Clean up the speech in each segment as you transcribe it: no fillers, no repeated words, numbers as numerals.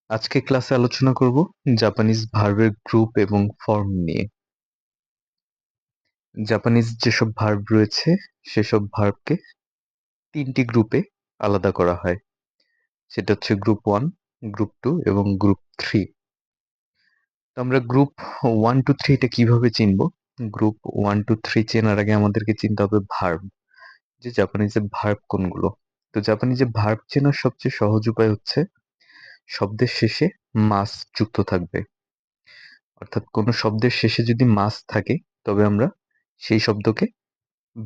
আজকে ক্লাসে আলোচনা করব জাপানিজ ভার্বের গ্রুপ এবং ফর্ম নিয়ে। জাপানিজ যেসব ভার্ব রয়েছে সেসব ভার্বকে তিনটি গ্রুপে আলাদা করা হয়। সেটা হচ্ছে গ্রুপ 1, গ্রুপ 2 এবং গ্রুপ 3। তো আমরা গ্রুপ 1 টু 3 এটা কিভাবে চিনব? গ্রুপ 1 টু 3 চেনার আগে আমাদেরকে চিনতে হবে ভার্ব, যে জাপানিজে ভার্ব কোনগুলো। তো জাপানিজে ভার্ব চেনার সবচেয়ে সহজ উপায় হচ্ছে শব্দের শেষে মাস যুক্ত থাকবে। অর্থাৎ কোনো শব্দের শেষে যদি মাস থাকে তবে আমরা সেই শব্দকে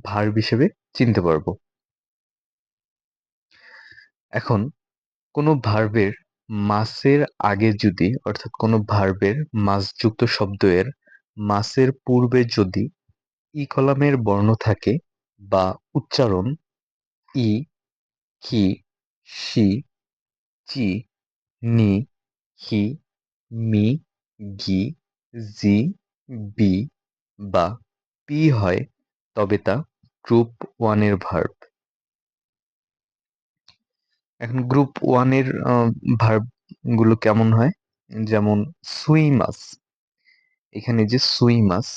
ভার্ব হিসেবে চিনতে পারবো। এখন কোনো ভার্বের মাসের আগে যদি, অর্থাৎ কোনো ভার্বের মাসযুক্ত শব্দ এর মাসের পূর্বে যদি ই কলামের বর্ণ থাকে বা উচ্চারণ ই, কি, সি, চি, নি, হি, মি, গি, জি, বি বা পি হয় তবে তা গ্রুপ 1 এর ভার্ব। এখন গ্রুপ 1 এর ভার্ব গুলো কেমন হয়? যেমন সুইমাস। এখানে যে সুইমাস,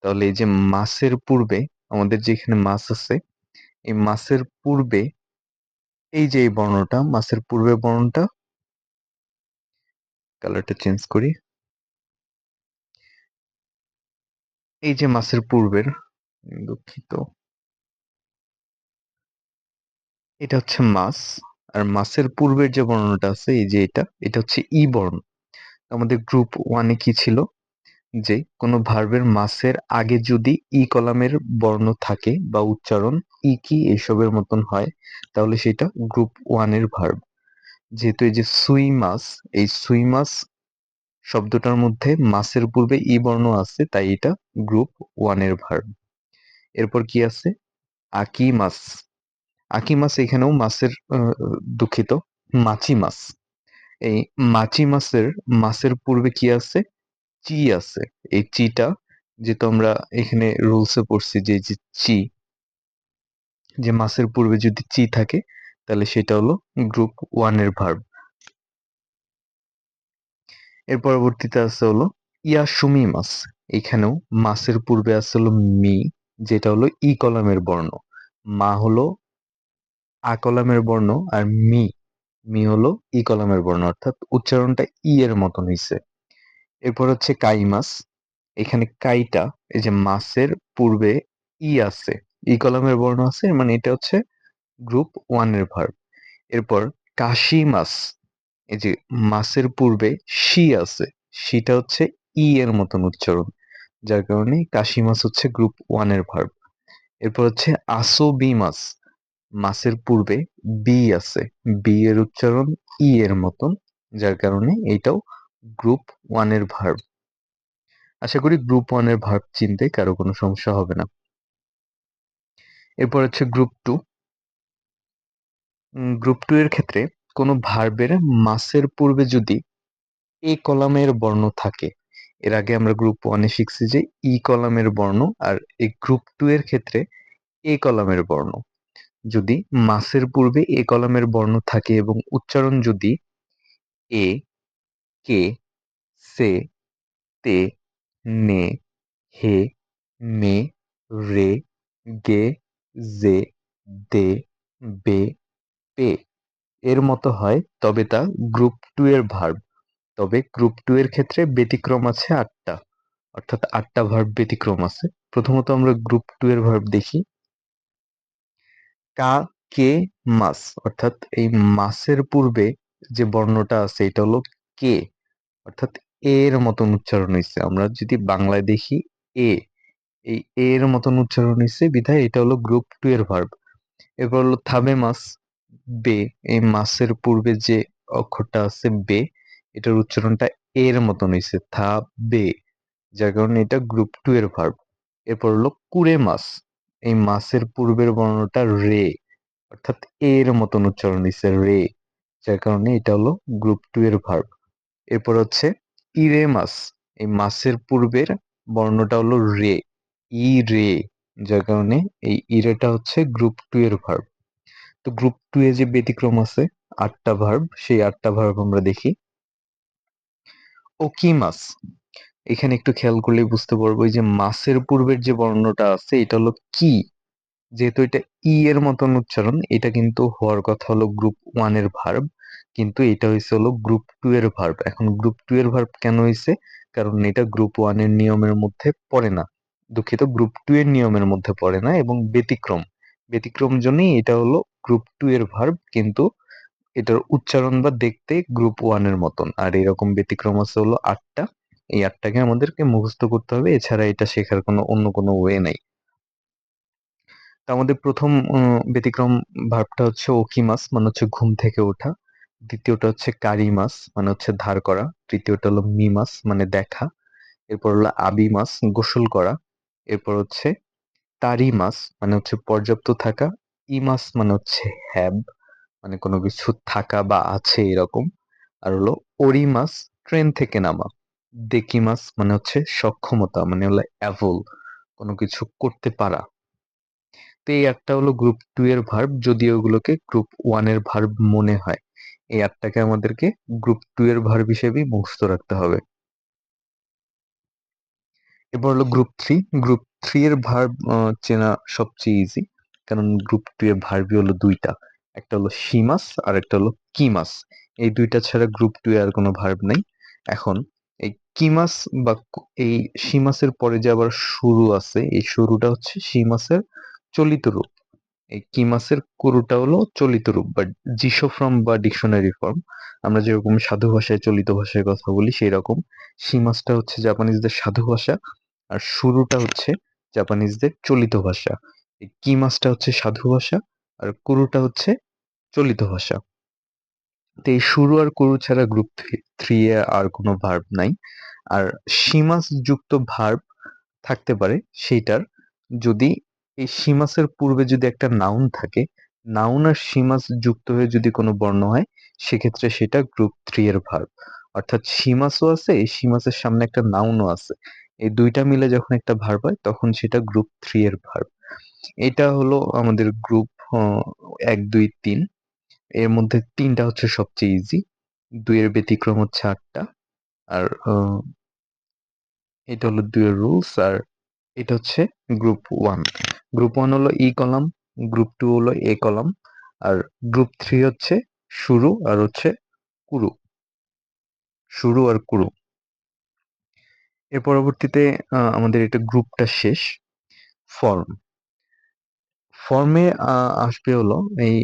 তাহলে এই যে মাসের পূর্বে আমাদের যে এখানে মাস আছে, এই মাসের পূর্বে এই যে এই বর্ণটা, মাসের পূর্বে বর্ণটা, কালারটা চেঞ্জ করি, এই যে মাসের পূর্বের, দুঃখিত, এটা হচ্ছে মাস। আর মাসের পূর্বের যে বর্ণটা আছে এই যে এটা হচ্ছে ই বর্ণ। আমাদের গ্রুপ 1 এ কি ছিল? যে কোনো ভার্বের মাসের আগে যদি ই কলামের বর্ণ থাকে বা উচ্চারণ ই, কি এসবের মতন হয় তাহলে সেটা গ্রুপ 1 এর ভার্ব। যেহেতু এই যে সুইমাস, এই সুইমাস শব্দটার মধ্যে মাসের পূর্বে ই বর্ণ আছে তাই এটা গ্রুপ 1 এর ভার্ব। এরপর কি আছে? আকিমাস। আকিমাস এখানেও মাসের দুঃখিত, মাছিমাস। এই মাছিমাসের মাসের পূর্বে কি আছে? চি আছে। এই চিটা যেহেতু আমরা এখানে রুলসে পড়ছি যে এই যে চি, যে মাসের পূর্বে যদি চি থাকে তাহলে সেটা হলো গ্রুপ 1 এর ভার্ব। এর পরবর্তীতে আছে হলো ইয়াসুমি মাস। এখানেও মাসের পূর্বে আছে হলো মি, যেটা হলো ই কলামের বর্ণ। মা হলো আ কলামের বর্ণ আর মি, মি হলো ই কলামের বর্ণ, অর্থাৎ উচ্চারণটা ই এর মতন হইছে। এরপর হচ্ছে কাইমাস। এখানে কাইটা, এই যে মাসের পূর্বে ই আছে, ই কলামের বর্ণ আছে, মানে এটা হচ্ছে গ্রুপ 1 এর ভার্ব। এরপর কাশিমাস। এই যে মাসের পূর্বে শি আছে, শিটা হচ্ছে ই এর মতন উচ্চারণ, যার কারণে কাশিমাস হচ্ছে গ্রুপ 1 এর ভার্ব। এরপর হচ্ছে আসোবিমাস। মাসের পূর্বে বি আছে, বি এর উচ্চারণ ই এর মতন, যার কারণে এইটাও গ্রুপ 1 এর ভার্ব। আশা করি গ্রুপ 1 এর ভার্ব চিনতে কারো কোনো সমস্যা হবে না। এরপর হচ্ছে গ্রুপ 2। গ্রুপ 2 এর ক্ষেত্রে কোনো ভার্বের মাসের পূর্বে যদি এ কলামের বর্ণ থাকে, এর আগে আমরা গ্রুপ 1 এ শিখছি যে ই কলামের বর্ণ, আর এই গ্রুপ 2 এর ক্ষেত্রে এ কলামের বর্ণ। যদি মাসের পূর্বে এ কলামের বর্ণ থাকে এবং উচ্চারণ যদি এ, কে, সে, তে, নে, হে, মে, রে, গে, জে, দে, বে, পে এর মতো হয় তবে তা গ্রুপ 2 এর ভার্ব। তবে গ্রুপ 2 এর ক্ষেত্রে ব্যতিক্রম আছে 8টা, অর্থাৎ 8টা ভার্ব ব্যতিক্রম আছে। প্রথমত আমরা গ্রুপ 2 এর ভার্ব দেখি। কা, কে, মাস, অর্থাৎ এই মাসের পূর্বে যে বর্ণটা আছে এটা হলো কে, অর্থাৎ এর মতন উচ্চারণ হইছে। আমরা যদি বাংলায় দেখি এ, এই এর মতন উচ্চারণ হইছে বিধায় এটা হলো গ্রুপ 2 এর ভার্ব। এরপর হলো থাবে মাস, বে, এই মাসের পূর্বে যে অক্ষরটা আছে বে, এটার উচ্চারণটা এর মতন হইছে, থা বে, যার কারণে এটা গ্রুপ 2 এর ভার্ব। এরপর হলো কুরে মাস, এই মাসের পূর্বের বর্ণটা রে, অর্থাৎ এর মতন উচ্চারণ হইছে রে, যার কারণে এটা হলো গ্রুপ 2 এর ভার্ব। এরপর হচ্ছে ইরেমাস, এই মাসের পূর্বের বর্ণটা হলো রে, ই রে, যার কারণে এই ইরেটা হচ্ছে গ্রুপ 2 এর ভার্ব। তো গ্রুপ 2 এ যে ব্যতিক্রম আছে 8টা ভার্ব, সেই 8টা ভার্ব আমরা দেখি। ওকিমাস। এখানে একটু খেয়াল করলেই বুঝতে পারবো এই যে মাসের পূর্বের যে বর্ণটা আছে এটা হলো কি। যেহেতু এটা ই এর মতন উচ্চারণ, এটা কিন্তু হওয়ার কথা হলো গ্রুপ ওয়ান এর ভার্ব, কিন্তু এটা হয়েছে হলো গ্রুপ টু এর ভার্ব। এখন গ্রুপ টু এর ভার্ব কেন হয়েছে? কারণ এটা গ্রুপ ওয়ান এর নিয়মের মধ্যে পড়ে না, দুঃখিত, গ্রুপ টু এর নিয়মের মধ্যে পড়ে না এবং ব্যতিক্রম, ব্যতিক্রম জন্যই এটা হলো গ্রুপ টু এর ভার্ব, কিন্তু এটার উচ্চারণ বা দেখতে গ্রুপ ওয়ান এর মতন। আর এরকম ব্যতিক্রম আছে হলো 8টা। এই 8টাকে আমাদেরকে মুখস্থ করতে হবে, এছাড়া এটা শেখার কোনো অন্য কোনো ওয়ে নাই। তো আমাদের প্রথম ব্যতিক্রম ভার্বটা হচ্ছে ওকিমাস, মানে হচ্ছে ঘুম থেকে ওঠা। দ্বিতীয়টা হচ্ছে কারিমাস, মানে হচ্ছে ধার করা। তৃতীয়টা হলো মিমাস, মানে দেখা। এরপর হলো আবিমাস, গোসল করা। এরপর হচ্ছে তারিমাস, মানে হচ্ছে পর্যাপ্ত থাকা। ইমাস মানে হচ্ছে হ্যাভ, মানে কোনো কিছু থাকা বা আছে এরকম। আর হলো ওরিমাস, ট্রেন থেকে নামা। দেকিমাস মানে হচ্ছে সক্ষমতা, মানে হলো অ্যাভল, কোনো কিছু করতে পারা। তো এই একটা হলো গ্রুপ টু এর ভার্ব, যদিও ওগুলোকে গ্রুপ ওয়ান এর ভার্ব মনে হয়। এই আটটাকে আমাদেরকে গ্রুপ টু এর ভার্ব হিসেবেই মুখস্থ রাখতে হবে। এরপর হলো গ্রুপ থ্রি। গ্রুপ থ্রি এর ভার্ব চেনা সবচেয়ে ইজি, কারণ গ্রুপ টু এর ভার্বই হলো দুইটা, একটা হলো শিমাস আর একটা হলো কিমাস। এই দুইটা ছাড়া গ্রুপ টু এ আর কোনো ভার্ব নাই। এখন এই কিমাস বা এই শিমাসের পরে যে আবার শুরু আছে, এই শুরুটা হচ্ছে শিমাসের চলিত রূপ। এই কিমাসের কুরুটা হলো চলিত রূপ বা জিসো ফর্ম বা ডিকশনারি ফর্ম। আমরা যেরকম সাধু ভাষায় চলিত ভাষায় কথা বলি সেই রকম শিমাসটা হচ্ছে জাপানিজদের সাধু ভাষা, আর শুরুটা হচ্ছে জাপানিজদের চলিত ভাষা। এই কিমাসটা হচ্ছে সাধু ভাষা আর কুরুটা হচ্ছে চলিত ভাষা। তো এই শুরু আর কুরু ছাড়া গ্রুপ থ্রি এ আর কোনো ভার্ব নাই। আর সীমাস যুক্ত ভার্ব থাকতে পারে সেইটার, যদি এই সীমাসের পূর্বে যদি একটা নাউন থাকে, নাউন আর সীমাস যুক্ত হয়ে যদি কোনো বর্ণ হয়, সেক্ষেত্রে সেটা গ্রুপ থ্রি এর ভার্ব। অর্থাৎ সীমাসও আছে, এই সীমাসের সামনে একটা নাউনও আছে, এই দুইটা মিলে যখন একটা ভার্ব হয় তখন সেটা গ্রুপ থ্রি এর ভার্ব। এটা হলো আমাদের গ্রুপ এক দুই তিন। এর মধ্যে তিনটা হচ্ছে সবচেয়ে ইজি, দুইয়ের ব্যতিক্রম হচ্ছে 8টা। আর এটা হলো দুইয়ের রুলস। আর এটা হচ্ছে গ্রুপ ওয়ান। গ্রুপ ওয়ান হলো ই কলাম, গ্রুপ টু হলো এ কলাম, আর গ্রুপ থ্রি হচ্ছে শুরু আর হচ্ছে কুরু, শুরু আর কুরু। এর পরবর্তীতে আমাদের এটা গ্রুপটা শেষ। ফর্ম, ফর্মে আসবে হলো এই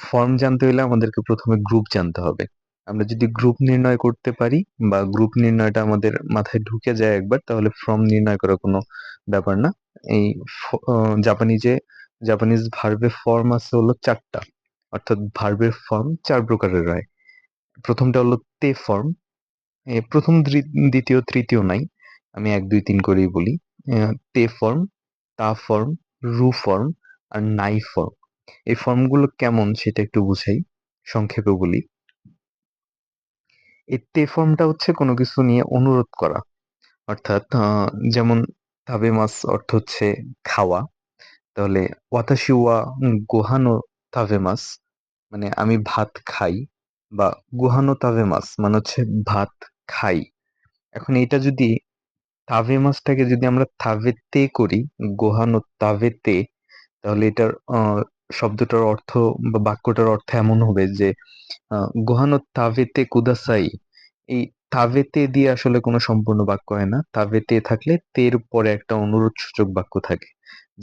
ফর্ম জানতে হলে আমাদেরকে প্রথমে গ্রুপ জানতে হবে। আমরা যদি গ্রুপ নির্ণয় করতে পারি বা গ্রুপ নির্ণয়টা আমাদের মাথায় ঢুকে যায় একবার, তাহলে ফর্ম নির্ণয় করা কোনো ব্যাপার না। এই জাপানিজ ভার্বের ফর্ম আছে হলো 4টা, অর্থাৎ ভার্বের ফর্ম 4 প্রকারের হয়। প্রথমটা হলো তে ফর্ম। প্রথম দ্বিতীয় তৃতীয় নাই, আমি 1 2 3 করেই বলি। তে ফর্ম, তা ফর্ম, রু ফর্ম আর নাই ফর্ম। এই ফর্মগুলো কেমন সেটা একটু বুঝাই, সংক্ষেপে বলি। এই তে ফর্মটা হচ্ছে কোনো কিছু নিয়ে অনুরোধ করা, অর্থাৎ যেমন তাবেমাস অর্থ হচ্ছে খাওয়া, তাহলে ওয়াতাশি ওয়া গোহানো তাবেমাস, মানে আমি ভাত খাই, বা গোহানো তাবেমাস মানে হচ্ছে ভাত খাই। এখন এটা যদি তাবে মাছটাকে যদি আমরা তাবেতে করি, গোহানো তাবেতে, তাহলে এটার শব্দটার অর্থ বা বাক্যটার অর্থ এমন হবে যে গোহানো তাবেতে কুদাসাই। এই তাবেতে দিয়ে আসলে কোনো সম্পূর্ণ বাক্য হয় না, তাবেতে থাকলে তের পরে একটা অনুরোধ সূচক বাক্য থাকে।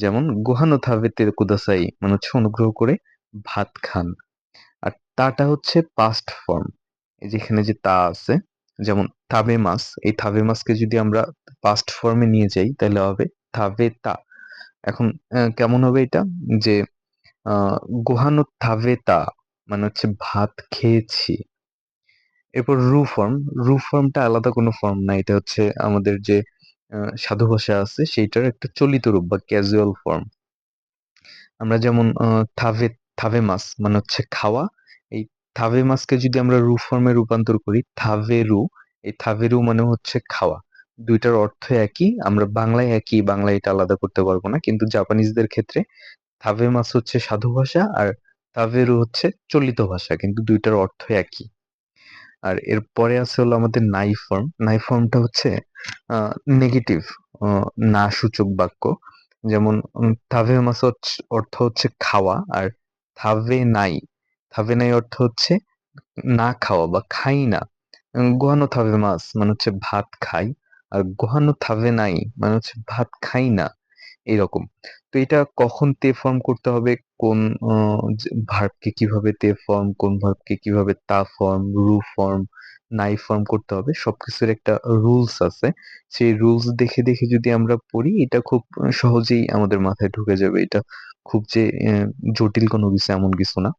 যেমন গোহানো তাবেতে কুদাসাই মানে হচ্ছে অনুগ্রহ করে ভাত খান। আর তাটা হচ্ছে পাস্ট ফর্ম, এই যেখানে যে তা আছে, যেমন থাবে মাস, এই থাবে মাসকে যদি আমরা পাস্ট ফর্মে নিয়ে যাই তাহলে হবে থাবে তা। এখন কেমন হবে এটা, যে আহ গোহানো থাবে তা মানে হচ্ছে ভাত খেয়েছি। এরপর রু ফর্ম, রু ফর্মটা আলাদা কোনো ফর্ম না, এটা হচ্ছে আমাদের যে সাধু ভাষা আছে সেইটার একটা চলিত রূপ বা ক্যাজুয়াল ফর্ম। আমরা যেমন থাভে মাস মানে হচ্ছে খাওয়া, এই থাভে মাসকে যদি আমরা রু ফর্মে রূপান্তর করি থাভেরু, এই থাভেরু মানে হচ্ছে খাওয়া। দুইটার অর্থ একই, আমরা বাংলায় একই, বাংলায় এটা আলাদা করতে পারবো না, কিন্তু জাপানিজদের ক্ষেত্রে থাভে মাস হচ্ছে সাধু ভাষা আর থাভেরু হচ্ছে চলিত ভাষা, কিন্তু দুইটার অর্থ একই। আর এরপরে আছে হলো আমাদের নাই ফর্ম। নাই ফর্মটা হচ্ছে নেগেটিভ, না সূচক বাক্য। যেমন থাভেমাস অর্থ হচ্ছে খাওয়া, আর থাভে নাই, থাভে নাই অর্থ হচ্ছে না খাওয়া বা খাই না। গোহানো থাভে মাস মানে হচ্ছে ভাত খাই, আর গোহানো থাভে নাই মানে হচ্ছে ভাত খাই না, এরকম। তো এটা কখন তে ফর্ম করতে হবে, কোন ভার্বকে কিভাবে তে ফর্ম, কোন ভার্বকে কিভাবে তা ফর্ম, রু ফর্ম, নাই ফর্ম করতে হবে, সবকিছুর একটা রুলস আছে। সেই রুলস দেখে দেখে যদি আমরা পড়ি, এটা খুব সহজেই আমাদের মাথায় ঢুকে যাবে। এটা খুব যে জটিল কোনো বিষয় এমন কিছু না।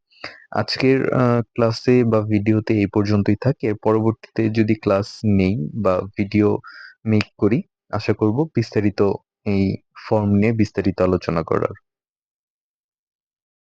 আজকের ক্লাসে বা ভিডিওতে এই পর্যন্তই থাক। এর পরবর্তীতে যদি ক্লাস নেই বা ভিডিও মেক করি, আশা করব বিস্তারিত এই ফর্ম নিয়ে বিস্তারিত আলোচনা করার।